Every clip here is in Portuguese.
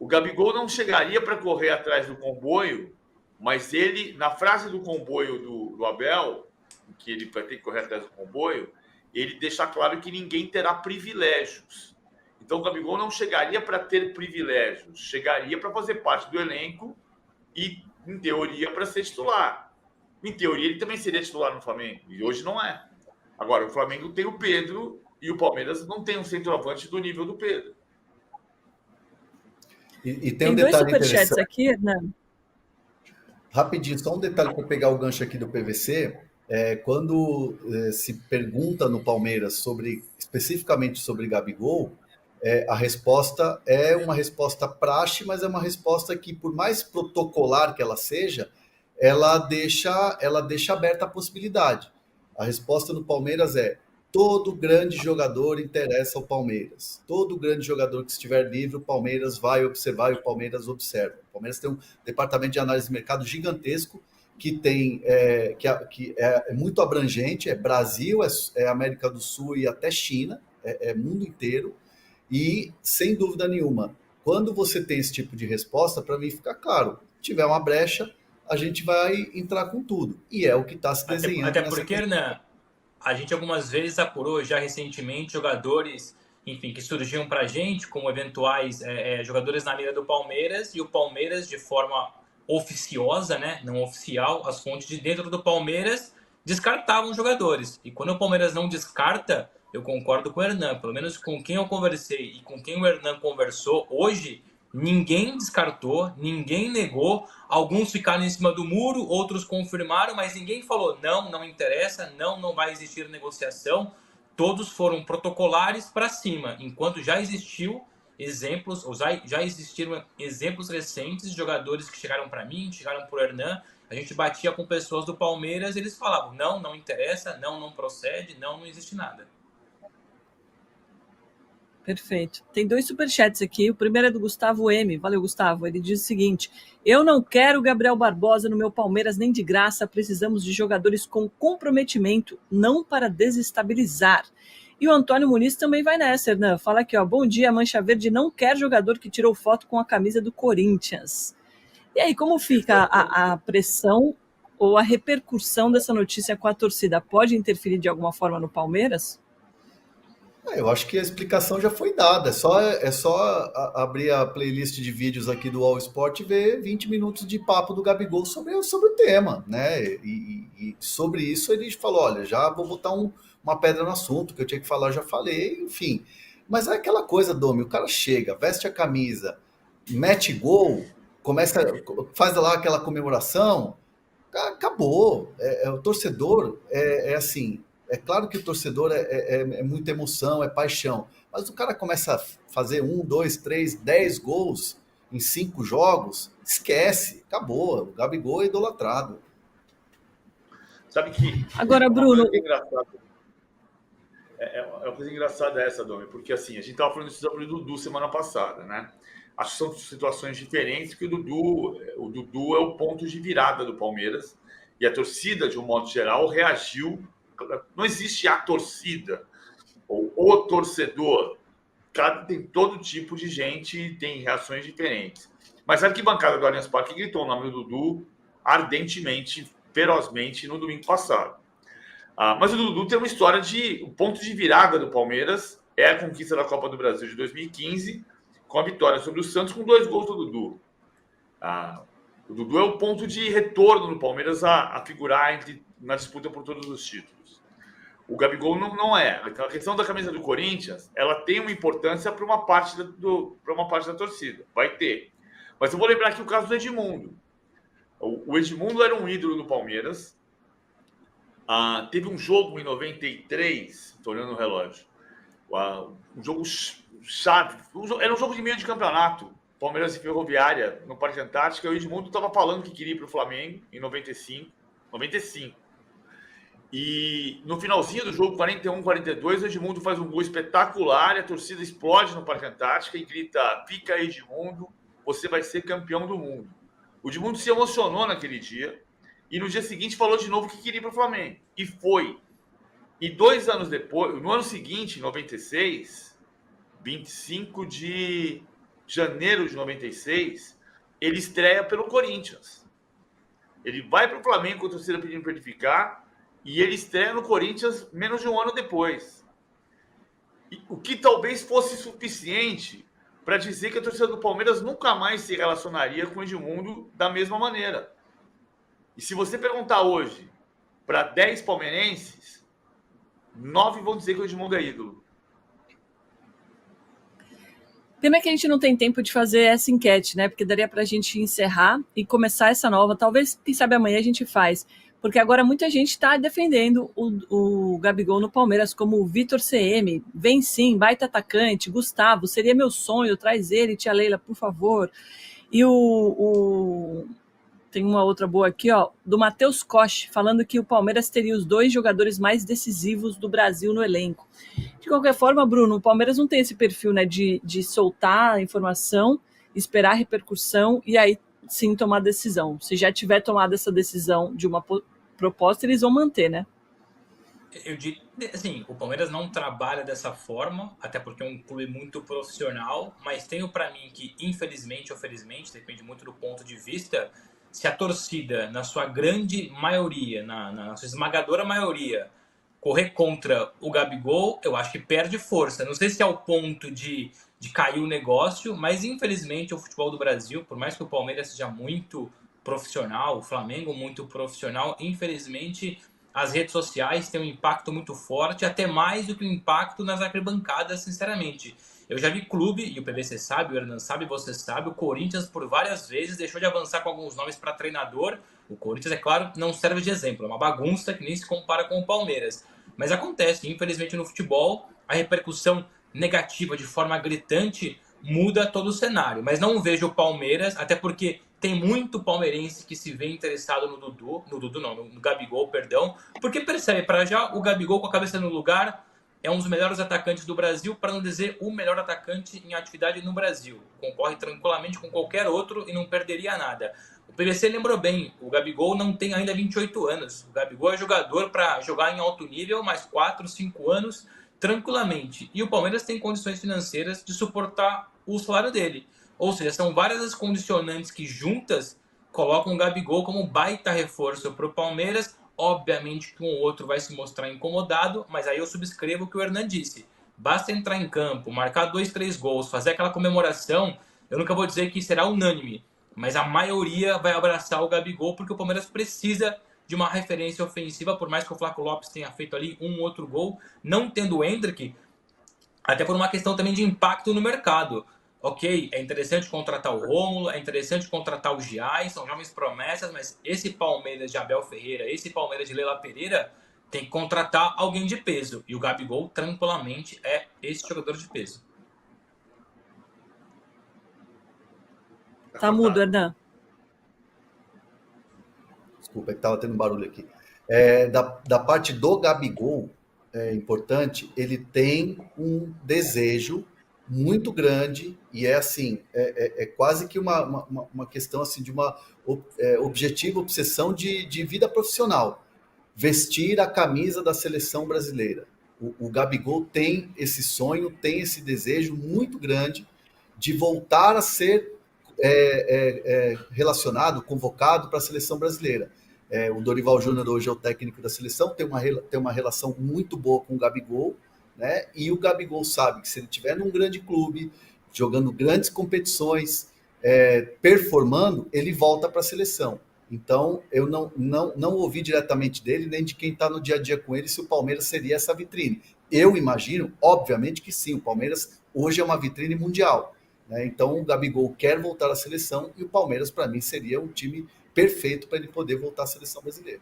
O Gabigol não chegaria para correr atrás do comboio, mas ele, na frase do comboio do Abel, que ele vai ter que correr atrás do comboio, ele deixa claro que ninguém terá privilégios. Então o Gabigol não chegaria para ter privilégios, chegaria para fazer parte do elenco e, em teoria, para ser titular. Em teoria, ele também seria titular no Flamengo, e hoje não é. Agora, o Flamengo tem o Pedro e o Palmeiras não tem um centroavante do nível do Pedro. E tem um dois superchats aqui, Hernando. Rapidinho, só um detalhe para pegar o gancho aqui do PVC. Quando se pergunta no Palmeiras especificamente sobre Gabigol, a resposta é uma resposta praxe, mas é uma resposta que, por mais protocolar que ela seja, ela deixa aberta a possibilidade. A resposta no Palmeiras é: todo grande jogador interessa ao Palmeiras. Todo grande jogador que estiver livre, o Palmeiras vai observar e o Palmeiras observa. O Palmeiras tem um departamento de análise de mercado gigantesco que é muito abrangente, é Brasil, é América do Sul e até China, é mundo inteiro. E, sem dúvida nenhuma, quando você tem esse tipo de resposta, para mim fica claro, se tiver uma brecha, a gente vai entrar com tudo. E é o que está se desenhando. Até porque, né, a gente algumas vezes apurou já recentemente jogadores, enfim, que surgiam para a gente como eventuais jogadores na mira do Palmeiras, e o Palmeiras, de forma oficiosa, né, não oficial, as fontes de dentro do Palmeiras descartavam jogadores. E quando o Palmeiras não descarta, eu concordo com o Hernan, pelo menos com quem eu conversei e com quem o Hernan conversou hoje, ninguém descartou, ninguém negou, alguns ficaram em cima do muro, outros confirmaram, mas ninguém falou não interessa, não vai existir negociação. Todos foram protocolares para cima, enquanto já existiu exemplos, ou já existiram exemplos recentes de jogadores que chegaram para mim, chegaram para o Hernan, a gente batia com pessoas do Palmeiras e eles falavam não interessa, não procede, não existe nada. Perfeito. Tem 2 superchats aqui. O primeiro é do Gustavo M. Valeu, Gustavo. Ele diz o seguinte: eu não quero Gabriel Barbosa no meu Palmeiras nem de graça. Precisamos de jogadores com comprometimento, não para desestabilizar. E o Antônio Muniz também vai nessa, Hernan. Fala aqui, ó. Bom dia, Mancha Verde não quer jogador que tirou foto com a camisa do Corinthians. E aí, como fica a pressão ou a repercussão dessa notícia com a torcida? Pode interferir de alguma forma no Palmeiras? Eu acho que a explicação já foi dada. É só abrir a playlist de vídeos aqui do All Sport e ver 20 minutos de papo do Gabigol sobre o tema, né? E sobre isso ele falou: olha, já vou botar uma pedra no assunto, que eu tinha que falar, eu já falei, enfim. Mas é aquela coisa, Domi, o cara chega, veste a camisa, mete gol, faz lá aquela comemoração, acabou. O torcedor é assim. É claro que o torcedor é muita emoção, é paixão. Mas o cara começa a fazer 1, 2, 3, 10 gols em 5 jogos, esquece, acabou. O Gabigol é idolatrado. Sabe que... Agora, Bruno... uma coisa engraçada essa, Domi, porque assim, a gente estava falando isso sobre o Dudu semana passada, né? Acho que são situações diferentes, que o Dudu é o ponto de virada do Palmeiras, e a torcida, de um modo geral, reagiu. Não existe a torcida ou o torcedor. Tem todo tipo de gente, tem reações diferentes. Mas a arquibancada do Allianz Parque gritou o nome do Dudu ardentemente, ferozmente no domingo passado. Mas o Dudu tem uma história o ponto de virada do Palmeiras é a conquista da Copa do Brasil de 2015, com a vitória sobre o Santos, com 2 gols do Dudu. O Dudu é o ponto de retorno do Palmeiras a figurar na disputa por todos os títulos. O Gabigol não é. Então, a questão da camisa do Corinthians, ela tem uma importância para uma parte da torcida. Vai ter. Mas eu vou lembrar aqui o caso do Edmundo. O Edmundo era um ídolo do Palmeiras. Teve um jogo em 93, estou olhando o relógio. Um jogo chave. Era um jogo de meio de campeonato. Palmeiras e Ferroviária, no Parque Antártica. O Edmundo estava falando que queria ir para o Flamengo em 95. E no finalzinho do jogo, 41-42, o Edmundo faz um gol espetacular e a torcida explode no Parque Antártica e grita: fica Edmundo, você vai ser campeão do mundo. O Edmundo se emocionou naquele dia e no dia seguinte falou de novo que queria ir para o Flamengo. E foi. E 2 anos depois, no ano seguinte, em 96, 25 de janeiro de 96, ele estreia pelo Corinthians. Ele vai para o Flamengo com a torcida pedindo para ele ficar e ele estreia no Corinthians menos de um ano depois. O que talvez fosse suficiente para dizer que a torcida do Palmeiras nunca mais se relacionaria com o Edmundo da mesma maneira. E se você perguntar hoje para 10 palmeirenses, 9 vão dizer que o Edmundo é ídolo. Pena que a gente não tem tempo de fazer essa enquete, né? Porque daria para a gente encerrar e começar essa nova. Talvez, quem sabe amanhã a gente faz. Porque agora muita gente está defendendo o Gabigol no Palmeiras, como o Vitor CM. Vem sim, baita atacante. Gustavo, seria meu sonho, traz ele, tia Leila, por favor. E tem uma outra boa aqui, ó, do Matheus Koch, falando que o Palmeiras teria os 2 jogadores mais decisivos do Brasil no elenco. De qualquer forma, Bruno, o Palmeiras não tem esse perfil, né, de soltar a informação, esperar a repercussão e aí sim tomar decisão. Se já tiver tomado essa decisão de uma proposta, eles vão manter, né? Eu diria, assim, o Palmeiras não trabalha dessa forma, até porque é um clube muito profissional, mas tenho para mim que, infelizmente ou felizmente, depende muito do ponto de vista, se a torcida, na sua grande maioria, na sua esmagadora maioria, correr contra o Gabigol, eu acho que perde força. Não sei se é o ponto de cair o negócio, mas infelizmente o futebol do Brasil, por mais que o Palmeiras seja muito profissional, o Flamengo muito profissional, infelizmente as redes sociais têm um impacto muito forte, até mais do que o impacto nas arquibancadas, sinceramente. Eu já vi clube, e o PVC sabe, o Hernan sabe, você sabe, o Corinthians por várias vezes deixou de avançar com alguns nomes para treinador. O Corinthians, é claro, não serve de exemplo, é uma bagunça que nem se compara com o Palmeiras. Mas acontece, infelizmente no futebol, a repercussão negativa de forma gritante muda todo o cenário. Mas não vejo o Palmeiras, até porque tem muito palmeirense que se vê interessado no Gabigol, perdão, porque percebe, para já, o Gabigol com a cabeça no lugar é um dos melhores atacantes do Brasil, para não dizer o melhor atacante em atividade no Brasil. Concorre tranquilamente com qualquer outro e não perderia nada. O PVC lembrou bem, o Gabigol não tem ainda 28 anos. O Gabigol é jogador para jogar em alto nível mais 4, 5 anos tranquilamente. E o Palmeiras tem condições financeiras de suportar o salário dele. Ou seja, são várias as condicionantes que juntas colocam o Gabigol como baita reforço para o Palmeiras. Obviamente que um ou outro vai se mostrar incomodado, mas aí eu subscrevo o que o Hernan disse. Basta entrar em campo, marcar 2, 3 gols, fazer aquela comemoração. Eu nunca vou dizer que será unânime, mas a maioria vai abraçar o Gabigol, porque o Palmeiras precisa de uma referência ofensiva, por mais que o Flaco Lopes tenha feito ali um outro gol, não tendo o Endrick, até por uma questão também de impacto no mercado. Ok, é interessante contratar o Rômulo, é interessante contratar o Giai, são jovens promessas, mas esse Palmeiras de Abel Ferreira, esse Palmeiras de Leila Pereira, tem que contratar alguém de peso. E o Gabigol, tranquilamente, é esse jogador de peso. Tá mudo, Hernan. Desculpa, é que estava tendo barulho aqui. Da parte do Gabigol, é importante, ele tem um desejo muito grande e é assim, quase que uma questão assim de uma objetiva, obsessão de vida profissional. Vestir a camisa da seleção brasileira. O Gabigol tem esse sonho, tem esse desejo muito grande de voltar a ser relacionado, convocado para a seleção brasileira. O Dorival Júnior hoje é o técnico da seleção, tem uma relação muito boa com o Gabigol, né? E o Gabigol sabe que se ele estiver num grande clube, jogando grandes competições, performando, ele volta para a seleção. Então, eu não ouvi diretamente dele, nem de quem está no dia a dia com ele, se o Palmeiras seria essa vitrine. Eu imagino, obviamente que sim, o Palmeiras hoje é uma vitrine mundial, né? Então, o Gabigol quer voltar à seleção e o Palmeiras, para mim, seria um time perfeito para ele poder voltar à seleção brasileira.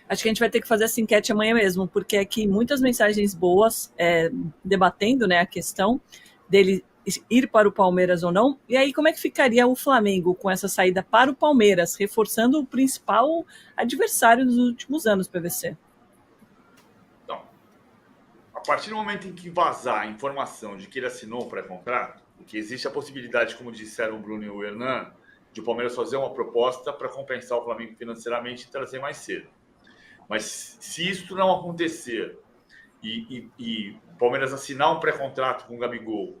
Acho que a gente vai ter que fazer essa enquete amanhã mesmo, porque aqui muitas mensagens boas debatendo, né, a questão dele ir para o Palmeiras ou não. E aí, como é que ficaria o Flamengo com essa saída para o Palmeiras, reforçando o principal adversário dos últimos anos, PVC? Então, a partir do momento em que vazar a informação de que ele assinou um pré-contrato, que existe a possibilidade, como disseram o Bruno e o Hernan, de o Palmeiras fazer uma proposta para compensar o Flamengo financeiramente e trazer mais cedo. Mas se isso não acontecer e o Palmeiras assinar um pré-contrato com o Gabigol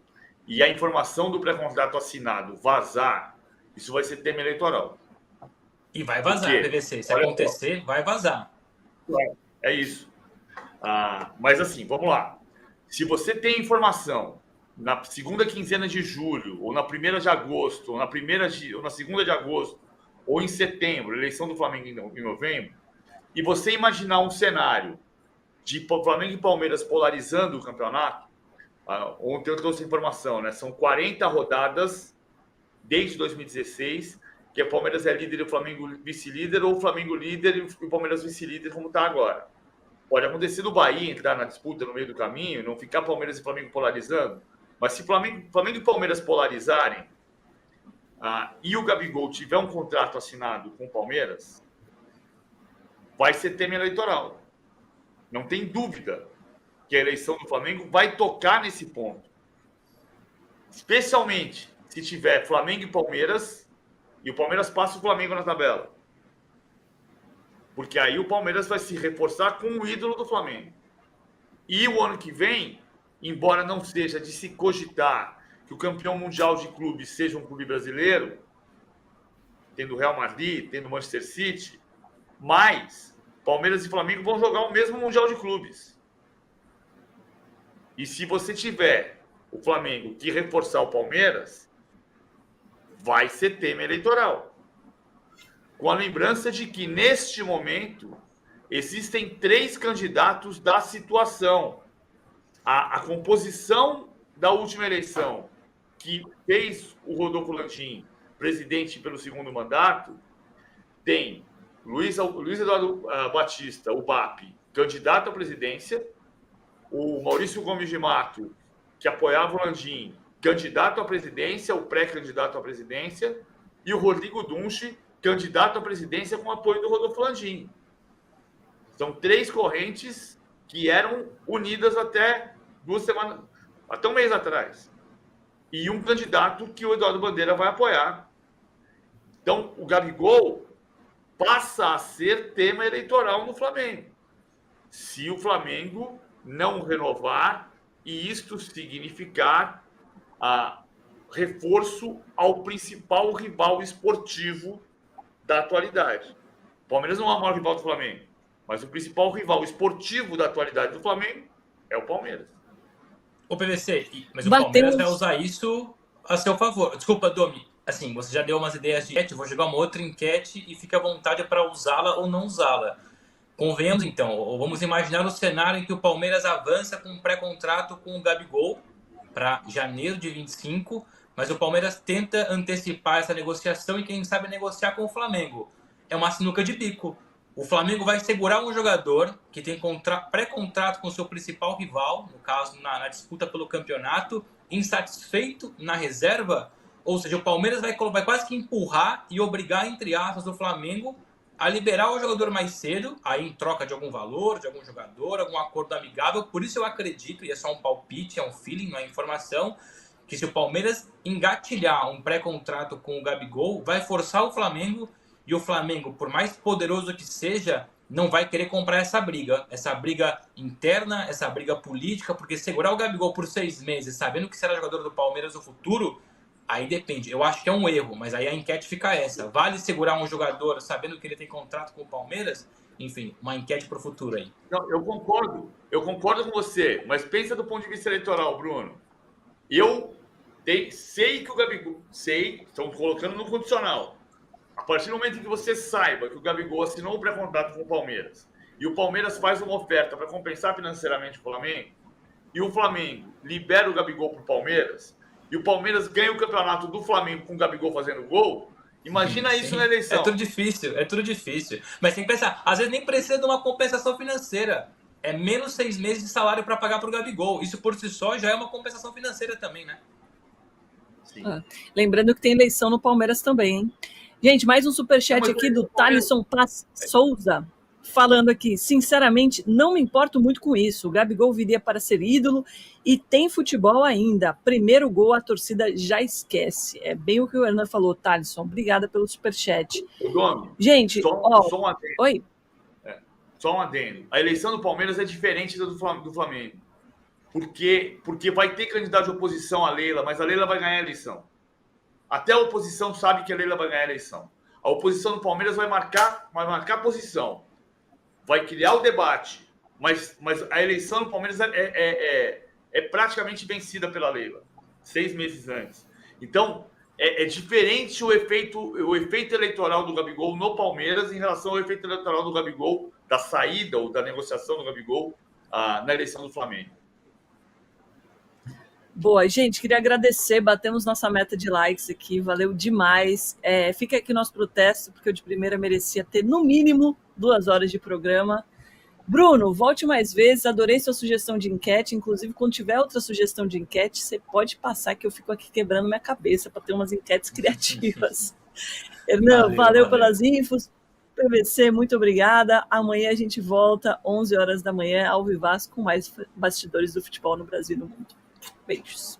e a informação do pré-contrato assinado vazar, isso vai ser tema eleitoral. E vai vazar, PVC. Se acontecer, vai vazar. É isso. Mas assim, vamos lá. Se você tem informação na segunda quinzena de julho, ou na primeira de agosto, ou na segunda de agosto, ou em setembro, eleição do Flamengo em novembro, e você imaginar um cenário de Flamengo e Palmeiras polarizando o campeonato, ontem eu trouxe informação, né? São 40 rodadas desde 2016, que o Palmeiras é líder e o Flamengo vice-líder, ou o Flamengo líder e o Palmeiras vice-líder, como está agora. Pode acontecer do Bahia entrar na disputa no meio do caminho, não ficar Palmeiras e Flamengo polarizando, mas se Flamengo e Palmeiras polarizarem, e o Gabigol tiver um contrato assinado com o Palmeiras, vai ser tema eleitoral. Não tem dúvida que a eleição do Flamengo vai tocar nesse ponto. Especialmente se tiver Flamengo e Palmeiras, e o Palmeiras passa o Flamengo na tabela. Porque aí o Palmeiras vai se reforçar com o ídolo do Flamengo. E o ano que vem, embora não seja de se cogitar que o campeão mundial de clubes seja um clube brasileiro, tendo Real Madrid, tendo Manchester City, mas Palmeiras e Flamengo vão jogar o mesmo mundial de clubes. E se você tiver o Flamengo que reforçar o Palmeiras, vai ser tema eleitoral. Com a lembrança de que, neste momento, existem 3 candidatos da situação. A composição da última eleição, que fez o Rodolfo Landim presidente pelo segundo mandato, tem Luiz Eduardo Batista, o BAP, candidato à presidência, o Maurício Gomes de Mato, que apoiava o Landim, candidato à presidência, ou pré-candidato à presidência, e o Rodrigo Dunche, candidato à presidência com apoio do Rodolfo Landim. São 3 correntes que eram unidas até um mês atrás. E um candidato que o Eduardo Bandeira vai apoiar. Então, o Gabigol passa a ser tema eleitoral no Flamengo. Se o Flamengo não renovar, e isto significar reforço ao principal rival esportivo da atualidade. O Palmeiras não é o maior rival do Flamengo, mas o principal rival esportivo da atualidade do Flamengo é o Palmeiras. O PVC, mas o Palmeiras vai usar isso a seu favor. Desculpa, Domi, assim, você já deu umas ideias de enquete, vou jogar uma outra enquete e fique à vontade para usá-la ou não usá-la. Convenhamos, então, ou vamos imaginar o cenário em que o Palmeiras avança com um pré-contrato com o Gabigol para janeiro de 25, mas o Palmeiras tenta antecipar essa negociação e, quem sabe, negociar com o Flamengo. É uma sinuca de bico. O Flamengo vai segurar um jogador que tem pré-contrato com o seu principal rival, no caso, na disputa pelo campeonato, insatisfeito na reserva. Ou seja, o Palmeiras vai quase que empurrar e obrigar, entre aspas, o Flamengo a liberar o jogador mais cedo, aí em troca de algum valor, de algum jogador, algum acordo amigável. Por isso eu acredito, e é só um palpite, é um feeling, não é informação, que se o Palmeiras engatilhar um pré-contrato com o Gabigol, vai forçar o Flamengo, e o Flamengo, por mais poderoso que seja, não vai querer comprar essa briga interna, essa briga política, porque segurar o Gabigol por 6 meses, sabendo que será jogador do Palmeiras no futuro, aí depende. Eu acho que é um erro, mas aí a enquete fica essa. Vale segurar um jogador sabendo que ele tem contrato com o Palmeiras? Enfim, uma enquete para o futuro aí. Não, eu concordo com você, mas pensa do ponto de vista eleitoral, Bruno. Eu sei que o Gabigol, estão colocando no condicional. A partir do momento em que você saiba que o Gabigol assinou um pré-contrato com o Palmeiras e o Palmeiras faz uma oferta para compensar financeiramente o Flamengo, e o Flamengo libera o Gabigol para o Palmeiras, e o Palmeiras ganha o campeonato do Flamengo com o Gabigol fazendo gol, imagina isso na eleição. É tudo difícil. Mas tem que pensar, às vezes nem precisa de uma compensação financeira. É menos 6 meses de salário para pagar para o Gabigol. Isso por si só já é uma compensação financeira também, né? Sim. Lembrando que tem eleição no Palmeiras também, hein? Gente, mais um superchat aqui do Thalisson Paz Souza, falando aqui, sinceramente, não me importo muito com isso. O Gabigol viria para ser ídolo e tem futebol ainda. Primeiro gol, a torcida já esquece. É bem o que o Hernan falou, Thalisson. Obrigada pelo superchat. Gente, só um adendo. Oi? Só um adendo. A eleição do Palmeiras é diferente da do Flamengo. porque vai ter candidato de oposição a Leila, mas a Leila vai ganhar a eleição. Até a oposição sabe que a Leila vai ganhar a eleição. A oposição do Palmeiras vai marcar posição, vai criar o debate, mas a eleição do Palmeiras é praticamente vencida pela Leila, 6 meses antes. Então, é diferente o efeito eleitoral do Gabigol no Palmeiras em relação ao efeito eleitoral do Gabigol, da saída ou da negociação do Gabigol na eleição do Flamengo. Boa, gente, queria agradecer, batemos nossa meta de likes aqui, valeu demais. Fica aqui nosso protesto, porque eu de primeira merecia ter no mínimo 2 horas de programa. Bruno, volte mais vezes, adorei sua sugestão de enquete, inclusive quando tiver outra sugestão de enquete, você pode passar que eu fico aqui quebrando minha cabeça para ter umas enquetes criativas. Hernan, valeu pelas infos. PVC, muito obrigada. Amanhã a gente volta, 11 horas da manhã, ao vivaço, com mais bastidores do futebol no Brasil e no mundo. Beijos.